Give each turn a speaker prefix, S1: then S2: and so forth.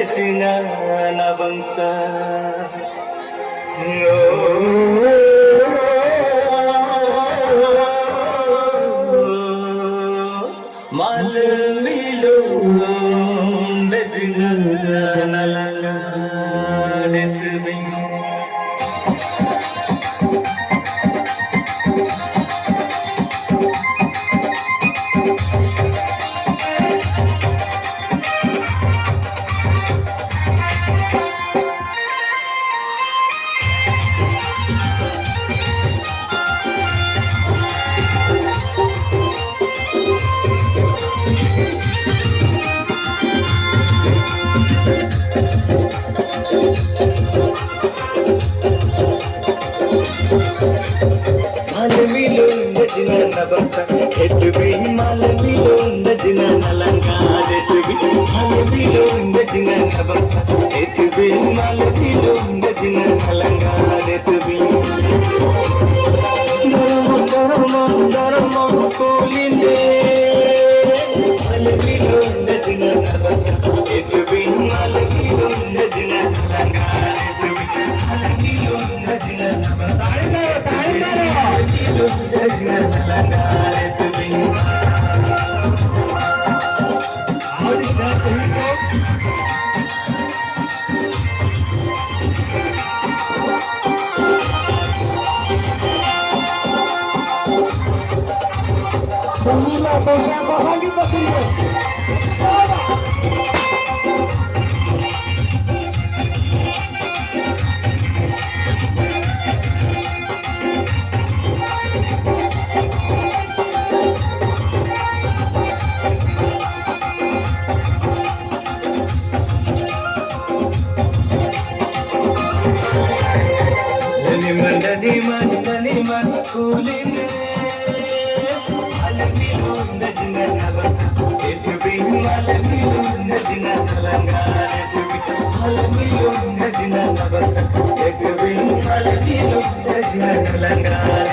S1: dajina na bangsa mal milum dajina na langa detbin mal milum dajina na bangsa detbin mal milum dajina na langa detbin mal milum dajina na bangsa detbin mal milum dajina na langa detbin daram kolinde mal milum dajina na bangsa detbin mal milum dajina na langa detbin mal milum dajina na bangsa Daniman kulinde almilum dajina nabas etbin almilum dajina langa etbin almilum dajina nabas etbin almilum dajina langa